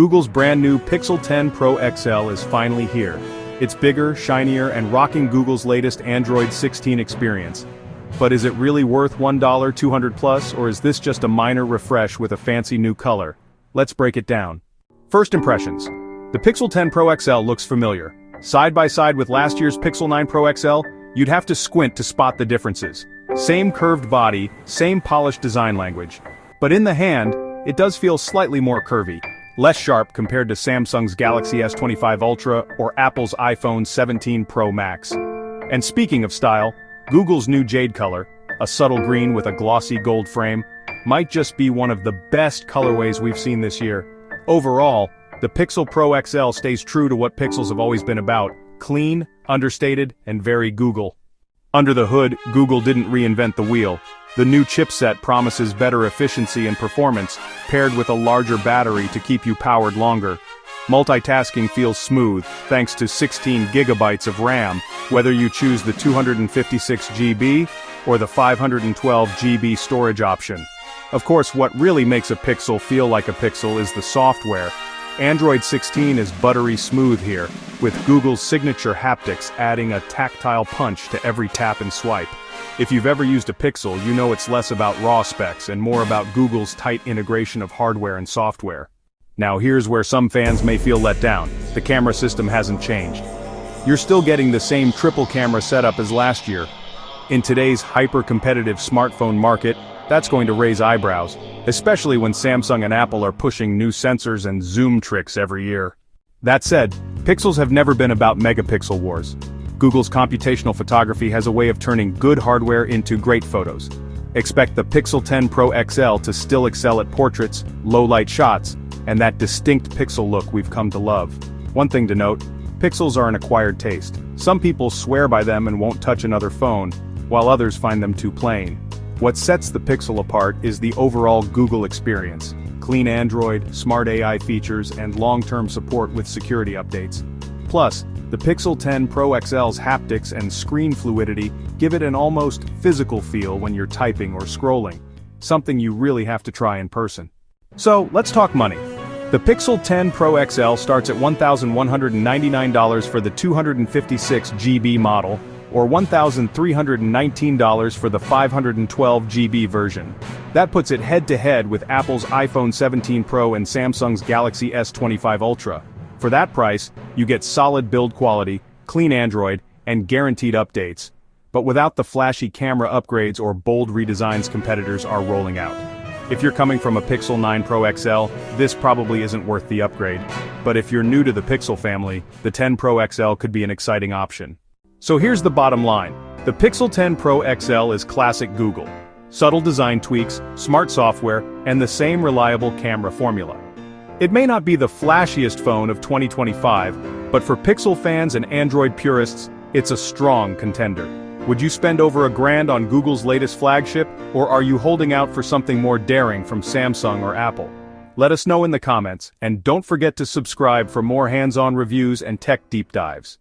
Google's brand new Pixel 10 Pro XL is finally here. It's bigger, shinier, and rocking Google's latest Android 16 experience. But is it really worth $1 200 plus, or is this just a minor refresh with a fancy new color? Let's break it down. First impressions. The Pixel 10 Pro XL looks familiar. Side by side with last year's Pixel 9 Pro XL, you'd have to squint to spot the differences. Same curved body, same polished design language. But in the hand, it does feel slightly more curvy. Less sharp compared to Samsung's Galaxy S25 Ultra or Apple's iPhone 17 Pro Max. And speaking of style, Google's new jade color, a subtle green with a glossy gold frame, might just be one of the best colorways we've seen this year. Overall, the Pixel Pro XL stays true to what Pixels have always been about: clean, understated, and very Google. Under the hood, Google didn't reinvent the wheel. The new chipset promises better efficiency and performance, paired with a larger battery to keep you powered longer. Multitasking feels smooth, thanks to 16 gigabytes of RAM, whether you choose the 256 GB or the 512 GB storage option. Of course, what really makes a Pixel feel like a Pixel is the software. Android 16 is buttery smooth here, with Google's signature haptics adding a tactile punch to every tap and swipe. If you've ever used a Pixel, you know it's less about raw specs and more about Google's tight integration of hardware and software. Now here's where some fans may feel let down. The camera system hasn't changed. You're still getting the same triple camera setup as last year. In today's hyper-competitive smartphone market, that's going to raise eyebrows, especially when Samsung and Apple are pushing new sensors and zoom tricks every year. That said, Pixels have never been about megapixel wars. Google's computational photography has a way of turning good hardware into great photos. Expect the Pixel 10 Pro XL to still excel at portraits, low-light shots, and that distinct pixel look we've come to love. One thing to note, Pixels are an acquired taste. Some people swear by them and won't touch another phone, while others find them too plain. What sets the Pixel apart is the overall Google experience: clean Android, smart AI features, and long-term support with security updates. Plus, the Pixel 10 Pro XL's haptics and screen fluidity give it an almost physical feel when you're typing or scrolling, something you really have to try in person. So, let's talk money. The Pixel 10 Pro XL starts at $1,199 for the 256 GB model, or $1,319 for the 512 GB version. That puts it head-to-head with Apple's iPhone 17 Pro and Samsung's Galaxy S25 Ultra. For that price, you get solid build quality, clean Android, and guaranteed updates, but without the flashy camera upgrades or bold redesigns competitors are rolling out. If you're coming from a Pixel 9 Pro XL, this probably isn't worth the upgrade, but if you're new to the Pixel family, the 10 Pro XL could be an exciting option. So here's the bottom line. The Pixel 10 Pro XL is classic Google. Subtle design tweaks, smart software, and the same reliable camera formula. It may not be the flashiest phone of 2025, but for Pixel fans and Android purists, it's a strong contender. Would you spend over $1,000 on Google's latest flagship, or are you holding out for something more daring from Samsung or Apple? Let us know in the comments, and don't forget to subscribe for more hands-on reviews and tech deep dives.